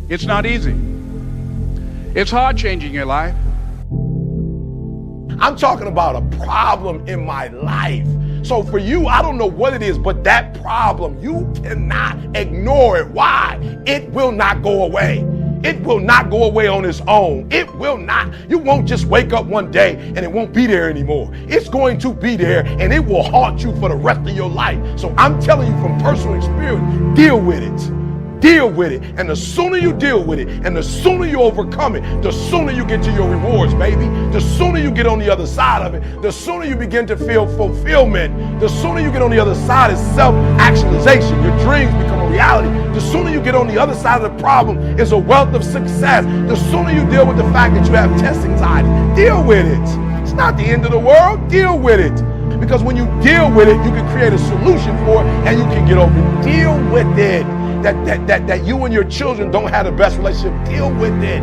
It's not easy. It's hard changing your life. I'm talking about a problem in my life. So for you, I don't know what it is, but that problem, you cannot ignore it. Why? It will not go away. It will not go away on its own. It will not. You won't just wake up one day and it won't be there anymore. It's going to be there and it will haunt you for the rest of your life. So I'm telling you from personal experience, deal with it. Deal with it. And the sooner you deal with it and the sooner you overcome it, the sooner you get to your rewards, baby. The sooner you get on the other side of it, the sooner you begin to feel fulfillment. The sooner you get on the other side is self-actualization. Your dreams become a reality. The sooner you get on the other side of the problem is a wealth of success. The sooner you deal with the fact that you have test anxiety, deal with it. It's not the end of the world. Deal with it. Because when you deal with it, you can create a solution for it and you can get over it. Deal with it. That you and your children don't have the best relationship. Deal with it.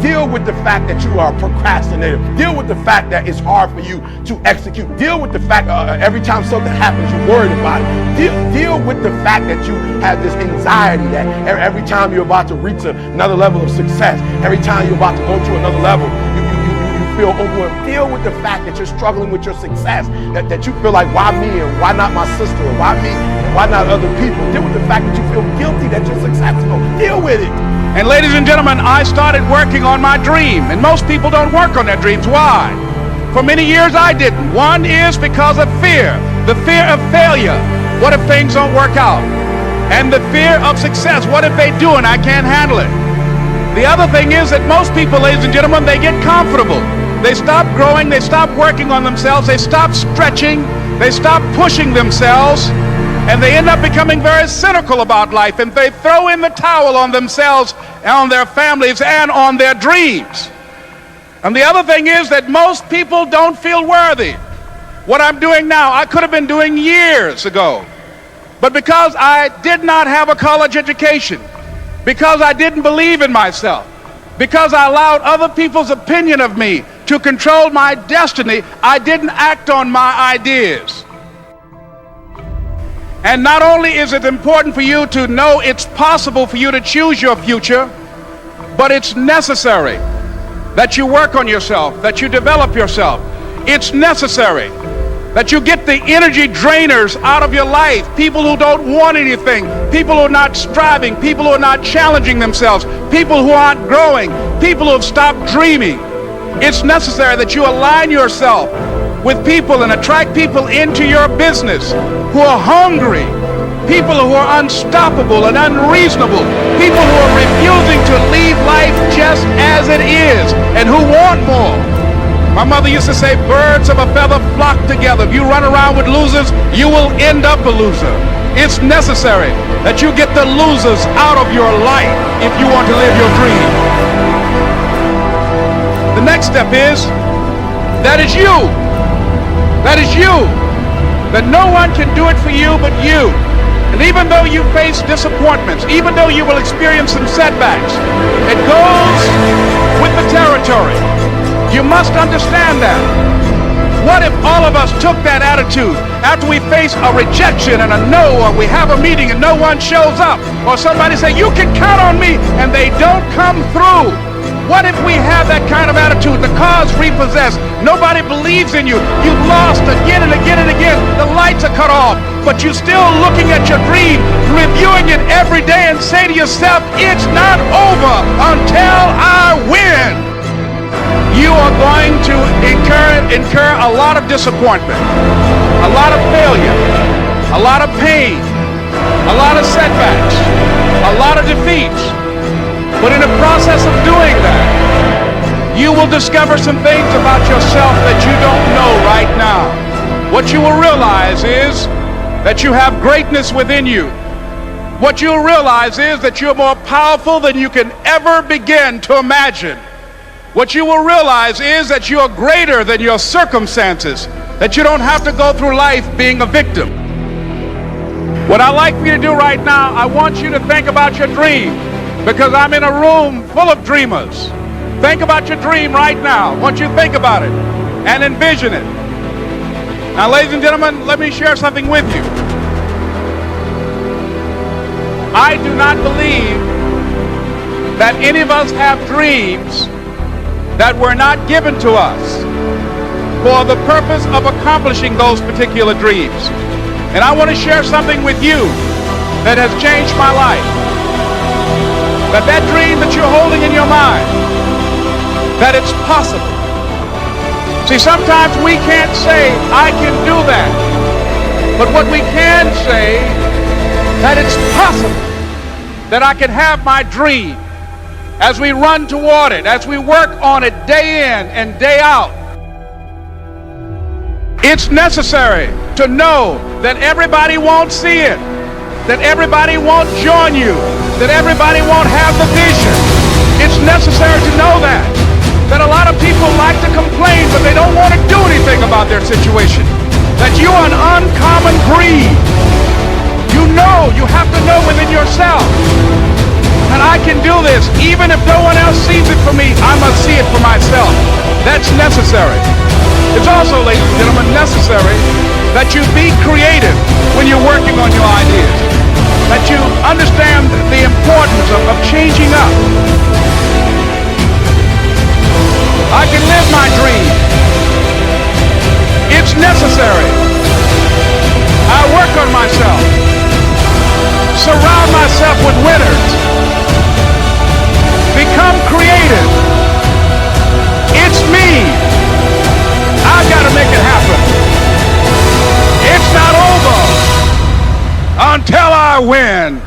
Deal with the fact that you are a procrastinator. Deal with the fact that it's hard for you to execute. Deal with the fact every time something happens, you're worried about it. Deal with the fact that you have this anxiety that every time you're about to reach another level of success, every time you're about to go to another level, you feel overwhelmed. Deal with the fact that you're struggling with your success, that you feel like, why me and why not my sister, or why me and why not other people. Deal with the fact that you feel guilty that you're successful. Deal with it. And ladies and gentlemen, I started working on my dream, and most people don't work on their dreams. Why? For many years I didn't. One is because of fear, the fear of failure. What if things don't work out? And the fear of success. What if they do and I can't handle it? The other thing is that most people, ladies and gentlemen, they get comfortable. They stop growing, they stop working on themselves, they stop stretching, they stop pushing themselves, and they end up becoming very cynical about life, and they throw in the towel on themselves, and on their families, and on their dreams. And the other thing is that most people don't feel worthy. What I'm doing now, I could have been doing years ago, but because I did not have a college education, because I didn't believe in myself, because I allowed other people's opinion of me to control my destiny, I didn't act on my ideas. And not only is it important for you to know it's possible for you to choose your future, but it's necessary that you work on yourself, that you develop yourself. It's necessary that you get the energy drainers out of your life, people who don't want anything, people who are not striving, people who are not challenging themselves, people who aren't growing, people who have stopped dreaming. It's necessary that you align yourself with people and attract people into your business who are hungry, people who are unstoppable and unreasonable, people who are refusing to leave life just as it is and who want more. My mother used to say, birds of a feather flock together. If you run around with losers, you will end up a loser. It's necessary that you get the losers out of your life if you want to live your dream. The next step is, that is you. That is you. That no one can do it for you but you. And even though you face disappointments, even though you will experience some setbacks, it goes with the territory. You must understand that. What if all of us took that attitude after we face a rejection and a no, or we have a meeting and no one shows up, or somebody say, you can count on me, and they don't come through? What if we have that kind of attitude? The car's repossessed. Nobody believes in you. You've lost again and again and again. The lights are cut off, but you're still looking at your dream, reviewing it every day, and say to yourself, it's not over until I win. You are going to incur a lot of disappointment, a lot of failure, a lot of pain, a lot of setbacks, a lot of defeats. But in the process of doing that, you will discover some things about yourself that you don't know right now. What you will realize is that you have greatness within you. What you'll realize is that you're more powerful than you can ever begin to imagine. What you will realize is that you are greater than your circumstances, that you don't have to go through life being a victim. What I'd like for you to do right now, I want you to think about your dream, because I'm in a room full of dreamers. Think about your dream right now. I want you to think about it and envision it. Now, ladies and gentlemen, let me share something with you. I do not believe that any of us have dreams that were not given to us for the purpose of accomplishing those particular dreams. And I want to share something with you that has changed my life. That dream that you're holding in your mind, that it's possible. See, sometimes we can't say, I can do that. But what we can say, that it's possible that I can have my dream as we run toward it, as we work on it day in and day out. It's necessary to know that everybody won't see it, that everybody won't join you, that everybody won't have the vision. It's necessary to know that a lot of people like to complain, but they don't want to do anything about their situation. That you are an uncommon breed. You have to know within yourself that I can do this. Even if no one else sees it for me, I must see it for myself. That's necessary. It's also, ladies and gentlemen, necessary that you be creative when you're working on your ideas. That you understand the importance of changing up. I can live my dream. It's necessary. I work on myself. Surround myself with winners. Become creative. It's me. I've got to make it happen. It's not over until I win.